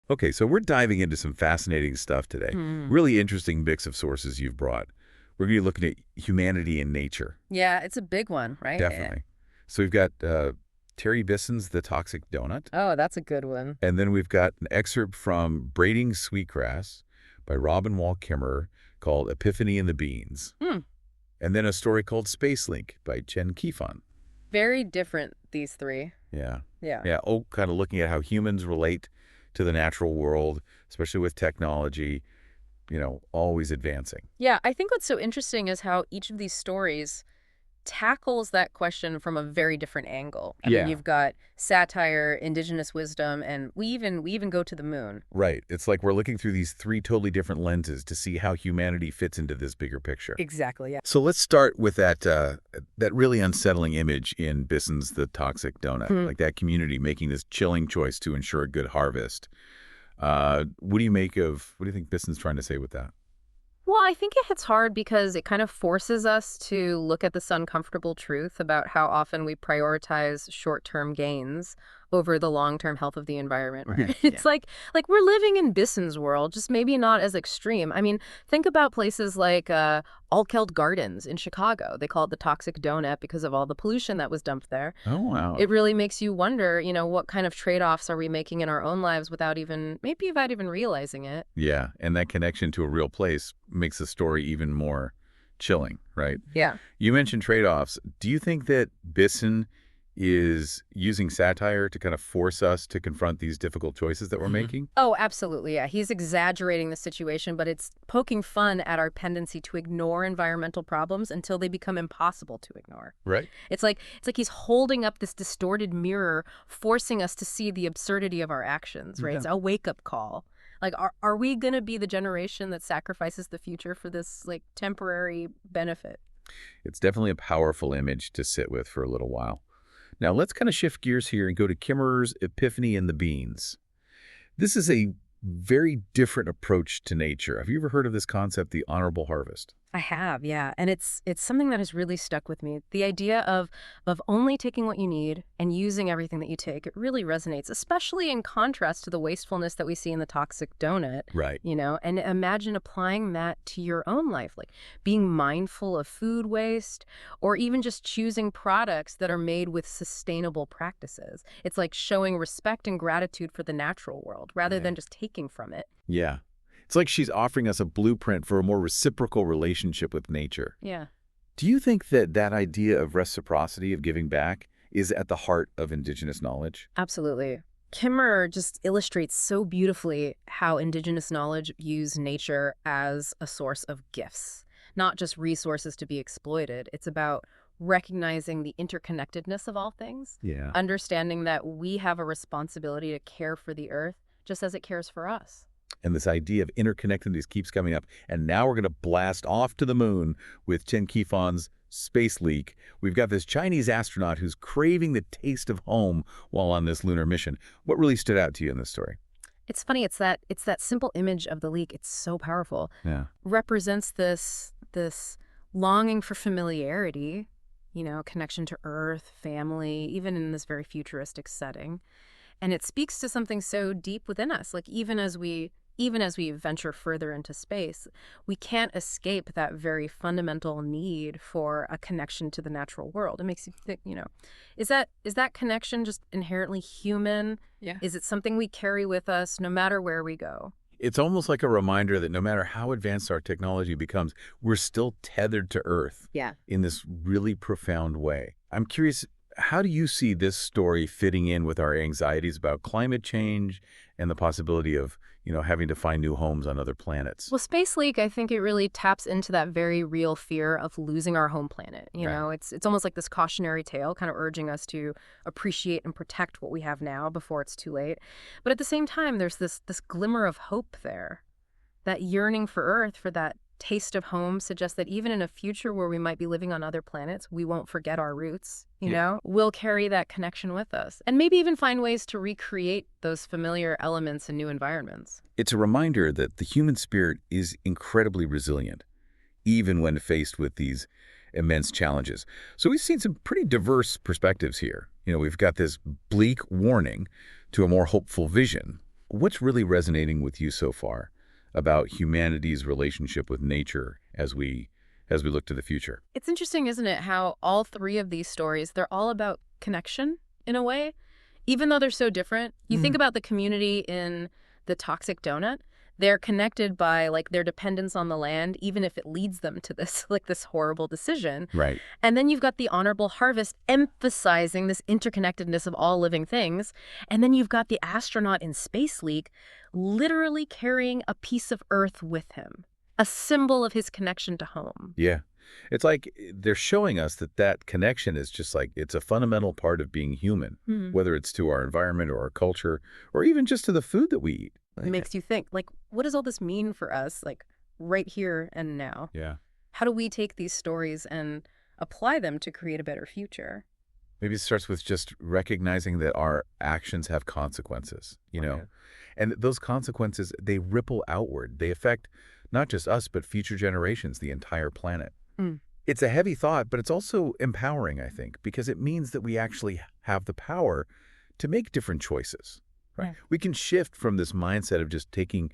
Okay, so we're diving into some fascinating stuff today. Hmm. Really interesting mix of sources you've brought. We're going to be looking at humanity and nature, Yeah, it's a big one, right? definitely. So we've got Terry Bisson's The Toxic Donut, Oh, that's a good one. and then we've got an excerpt from Braiding Sweetgrass by Robin Wall Kimmerer called Epiphany in the Beans, Hmm. and then a story called Space Link by Chen Kifan. Very different, these three. Yeah. Yeah. Yeah. Oh, kind of looking at how humans relate to the natural world, especially with technology, always advancing. Yeah, I think what's so interesting is how each of these stories tackles that question from a very different angle. I mean, Yeah. you've got satire, indigenous wisdom, and we even go to the moon. Right. It's like we're looking through these three totally different lenses to see how humanity fits into this bigger picture. Exactly, yeah. So let's start with that really unsettling image in Bisson's The Toxic Donut, Hmm. like that community making this chilling choice to ensure a good harvest. What do you think Bisson's trying to say with that? Well, I think it hits hard because it kind of forces us to look at this uncomfortable truth about how often we prioritize short-term gains over the long-term health of the environment, right? Yeah. It's like we're living in Bisson's world, just maybe not as extreme. I mean, think about places like Alkeld Gardens in Chicago. They call it the toxic donut because of all the pollution that was dumped there. Oh, wow. It really makes you wonder, what kind of trade-offs are we making in our own lives maybe without even realizing it. Yeah, and that connection to a real place makes the story even more chilling, right? Yeah. You mentioned trade-offs. Do you think that Bisson is using satire to kind of force us to confront these difficult choices that we're making? Oh, absolutely. Yeah. He's exaggerating the situation, but it's poking fun at our tendency to ignore environmental problems until they become impossible to ignore. Right. It's like he's holding up this distorted mirror, forcing us to see the absurdity of our actions, right? Yeah. It's a wake-up call. Like, are we going to be the generation that sacrifices the future for this, like, temporary benefit? It's definitely a powerful image to sit with for a little while. Now, let's kind of shift gears here and go to Kimmerer's Epiphany in the Beans. This is a very different approach to nature. Have you ever heard of this concept, the honorable harvest? I have, yeah. And it's something that has really stuck with me. The idea of only taking what you need and using everything that you take, it really resonates, especially in contrast to the wastefulness that we see in the toxic donut, Right. and imagine applying that to your own life, like being mindful of food waste or even just choosing products that are made with sustainable practices. It's like showing respect and gratitude for the natural world rather Yeah. than just taking from it. Yeah. It's like she's offering us a blueprint for a more reciprocal relationship with nature. Yeah. Do you think that that idea of reciprocity, of giving back, is at the heart of indigenous knowledge? Absolutely. Kimmerer just illustrates so beautifully how indigenous knowledge views nature as a source of gifts, not just resources to be exploited. It's about recognizing the interconnectedness of all things, Yeah. understanding that we have a responsibility to care for the earth just as it cares for us. And this idea of interconnectedness keeps coming up. And now we're going to blast off to the moon with Chen Qifan's Space Leak. We've got this Chinese astronaut who's craving the taste of home while on this lunar mission. What really stood out to you in this story? It's funny, it's that simple image of the leak. It's so powerful. Yeah. Represents this longing for familiarity, connection to earth, family, even in this very futuristic setting. And it speaks to something so deep within us. Like even as we venture further into space, we can't escape that very fundamental need for a connection to the natural world. It makes you think, is that connection just inherently human? Yeah. Is it something we carry with us no matter where we go? It's almost like a reminder that no matter how advanced our technology becomes, we're still tethered to Earth Yeah. in this really profound way. I'm curious, how do you see this story fitting in with our anxieties about climate change and the possibility of, having to find new homes on other planets? Well, Space Leak, I think it really taps into that very real fear of losing our home planet. It's almost like this cautionary tale, kind of urging us to appreciate and protect what we have now before it's too late. But at the same time, there's this glimmer of hope there. That yearning for Earth, for that taste of home, suggests that even in a future where we might be living on other planets, we won't forget our roots, Yeah. We'll carry that connection with us and maybe even find ways to recreate those familiar elements in new environments. It's a reminder that the human spirit is incredibly resilient, even when faced with these immense challenges. So we've seen some pretty diverse perspectives here. We've got this bleak warning to a more hopeful vision. What's really resonating with you so far about humanity's relationship with nature as we look to the future? It's interesting, isn't it, how all three of these stories, they're all about connection in a way, even though they're so different. You think Mm. about the community in the Toxic Donut. They're connected by like their dependence on the land, even if it leads them to this like this horrible decision. Right. And then you've got the Honorable Harvest emphasizing this interconnectedness of all living things. And then you've got the astronaut in Space Leak literally carrying a piece of Earth with him, a symbol of his connection to home. Yeah. It's like they're showing us that that connection is just like it's a fundamental part of being human, Hmm. whether it's to our environment or our culture or even just to the food that we eat. It makes you think, like, what does all this mean for us, like, right here and now? Yeah. How do we take these stories and apply them to create a better future? Maybe it starts with just recognizing that our actions have consequences, Right. and those consequences, they ripple outward. They affect not just us, but future generations, the entire planet. Mm. It's a heavy thought, but it's also empowering, I think, because it means that we actually have the power to make different choices, right? Yeah. We can shift from this mindset of just taking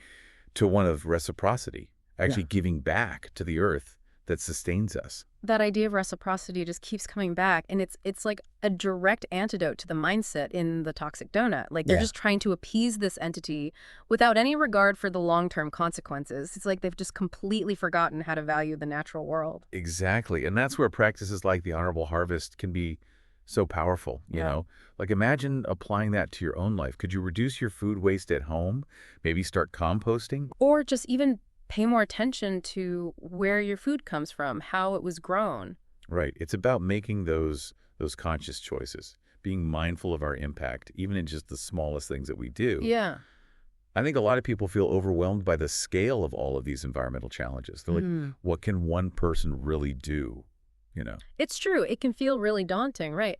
to one of reciprocity, actually Yeah. giving back to the earth that sustains us. That idea of reciprocity just keeps coming back, and it's like a direct antidote to the mindset in the Toxic Donut. Like they're Yeah. just trying to appease this entity without any regard for the long-term consequences. It's like they've just completely forgotten how to value the natural world. Exactly. And that's where practices like the honorable harvest can be so powerful, Yeah. Like imagine applying that to your own life. Could you reduce your food waste at home? Maybe start composting? Or just even pay more attention to where your food comes from, how it was grown. Right. It's about making those conscious choices, being mindful of our impact, even in just the smallest things that we do. Yeah. I think a lot of people feel overwhelmed by the scale of all of these environmental challenges. They're like, Mm. what can one person really do? You know? It's true. It can feel really daunting, right?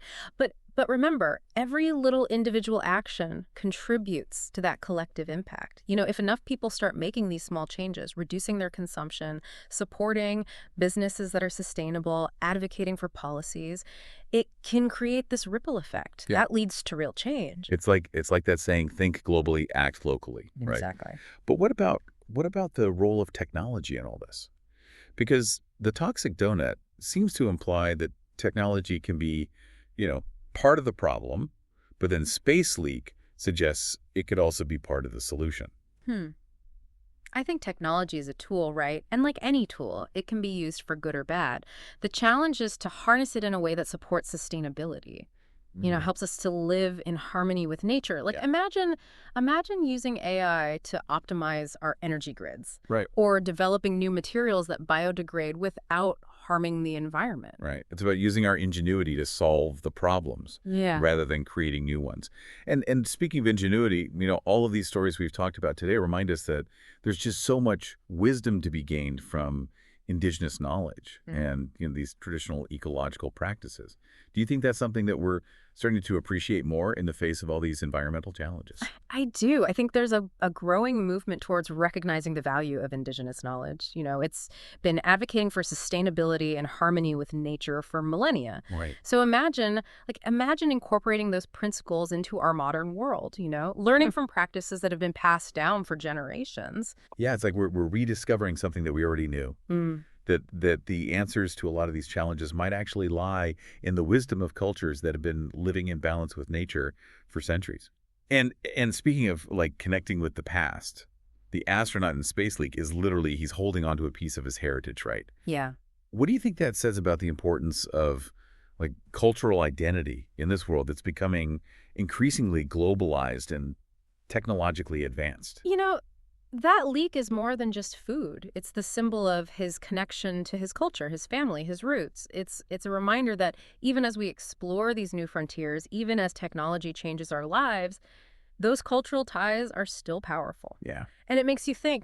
But remember, every little individual action contributes to that collective impact. If enough people start making these small changes, reducing their consumption, supporting businesses that are sustainable, advocating for policies, it can create this ripple effect Yeah. that leads to real change. It's like that saying, think globally, act locally, right? Exactly. But what about the role of technology in all this? Because the toxic donut seems to imply that technology can be, you know, part of the problem, but then space leak suggests it could also be part of the solution. Hmm. I think technology is a tool, right? And like any tool, it can be used for good or bad. The challenge is to harness it in a way that supports sustainability. Helps us to live in harmony with nature. Like Yeah. imagine using AI to optimize our energy grids Right. or developing new materials that biodegrade without harming the environment. Right. It's about using our ingenuity to solve the problems Yeah. rather than creating new ones. And speaking of ingenuity, all of these stories we've talked about today remind us that there's just so much wisdom to be gained from indigenous knowledge and these traditional ecological practices. Do you think that's something that we're starting to appreciate more in the face of all these environmental challenges? I do. I think there's a growing movement towards recognizing the value of indigenous knowledge. It's been advocating for sustainability and harmony with nature for millennia. Right. So imagine incorporating those principles into our modern world, learning from practices that have been passed down for generations. Yeah, it's like we're rediscovering something that we already knew. Mm. That the answers to a lot of these challenges might actually lie in the wisdom of cultures that have been living in balance with nature for centuries. And speaking of like connecting with the past, the astronaut in Space Leak is literally he's holding onto a piece of his heritage, right? Yeah. What do you think that says about the importance of like cultural identity in this world that's becoming increasingly globalized and technologically advanced? That leek is more than just food. It's the symbol of his connection to his culture, his family, his roots. It's a reminder that even as we explore these new frontiers, even as technology changes our lives, those cultural ties are still powerful. Yeah. And it makes you think,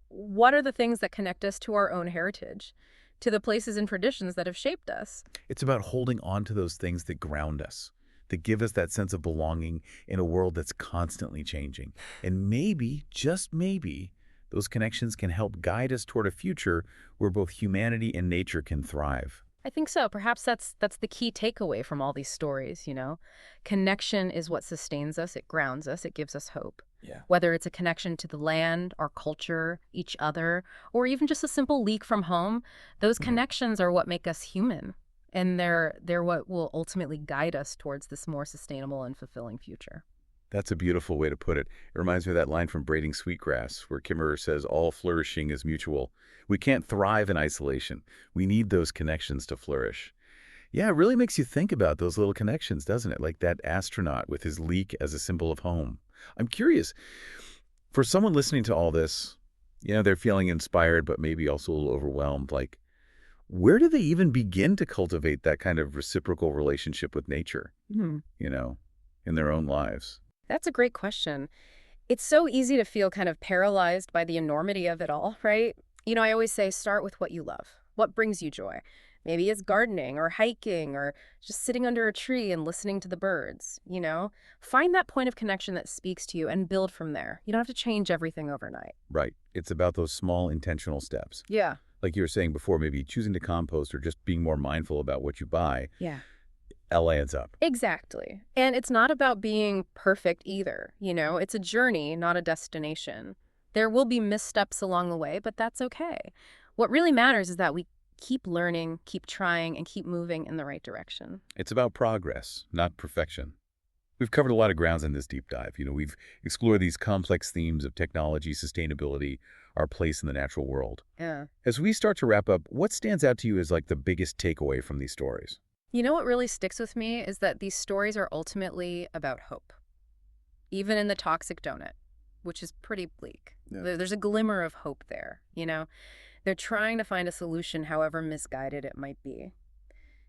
what are the things that connect us to our own heritage, to the places and traditions that have shaped us? It's about holding on to those things that ground us, that give us that sense of belonging in a world that's constantly changing. And maybe, just maybe, those connections can help guide us toward a future where both humanity and nature can thrive. I think so. Perhaps that's the key takeaway from all these stories, you know. Connection is what sustains us, it grounds us, it gives us hope. Yeah. Whether it's a connection to the land, our culture, each other, or even just a simple leak from home, those Mhm. connections are what make us human. And they're what will ultimately guide us towards this more sustainable and fulfilling future. That's a beautiful way to put it. It reminds me of that line from Braiding Sweetgrass, where Kimmerer says, all flourishing is mutual. We can't thrive in isolation. We need those connections to flourish. Yeah, it really makes you think about those little connections, doesn't it? Like that astronaut with his leak as a symbol of home. I'm curious, for someone listening to all this, they're feeling inspired, but maybe also a little overwhelmed. Like, where do they even begin to cultivate that kind of reciprocal relationship with nature, Hmm. you know, in their own lives? That's a great question. It's so easy to feel kind of paralyzed by the enormity of it all, right? You know, I always say start with what you love. What brings you joy? Maybe it's gardening or hiking or just sitting under a tree and listening to the birds, you know? Find that point of connection that speaks to you and build from there. You don't have to change everything overnight. Right. It's about those small intentional steps. Yeah. Like you were saying before, maybe choosing to compost or just being more mindful about what you buy, Yeah. all adds up. Exactly. And it's not about being perfect either, you know? It's a journey, not a destination. There will be missteps along the way, but that's okay. What really matters is that we keep learning, keep trying, and keep moving in the right direction. It's about progress, not perfection. We've covered a lot of grounds in this deep dive. We've explored these complex themes of technology, sustainability, our place in the natural world. Yeah. As we start to wrap up, what stands out to you as like the biggest takeaway from these stories? You know what really sticks with me is that these stories are ultimately about hope, even in the toxic donut, which is pretty bleak. Yeah. There's a glimmer of hope there, you know? They're trying to find a solution, however misguided it might be.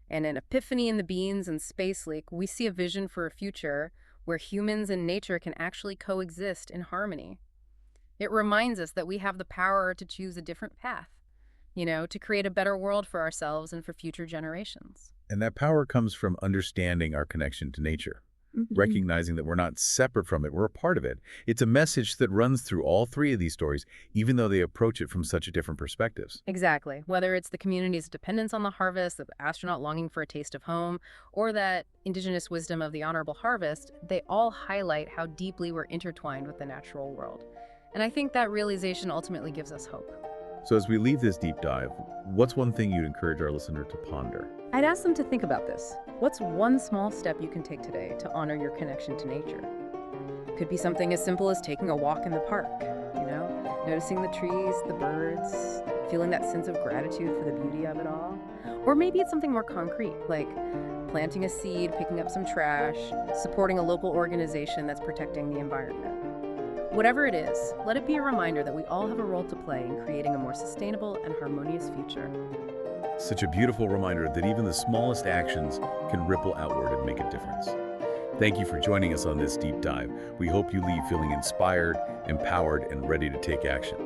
And in Epiphany in the Beans and Space Leak, we see a vision for a future where humans and nature can actually coexist in harmony. It reminds us that we have the power to choose a different path, you know, to create a better world for ourselves and for future generations. And that power comes from understanding our connection to nature, recognizing that we're not separate from it, we're a part of it. It's a message that runs through all three of these stories, even though they approach it from such different perspectives. Exactly. Whether it's the community's dependence on the harvest, the astronaut longing for a taste of home, or that indigenous wisdom of the honorable harvest, they all highlight how deeply we're intertwined with the natural world. And I think that realization ultimately gives us hope. So as we leave this deep dive, what's one thing you'd encourage our listener to ponder? I'd ask them to think about this. What's one small step you can take today to honor your connection to nature? Could be something as simple as taking a walk in the park, you know, noticing the trees, the birds, feeling that sense of gratitude for the beauty of it all. Or maybe it's something more concrete, like planting a seed, picking up some trash, supporting a local organization that's protecting the environment. Whatever it is, let it be a reminder that we all have a role to play in creating a more sustainable and harmonious future. Such a beautiful reminder that even the smallest actions can ripple outward and make a difference. Thank you for joining us on this deep dive. We hope you leave feeling inspired, empowered, and ready to take action.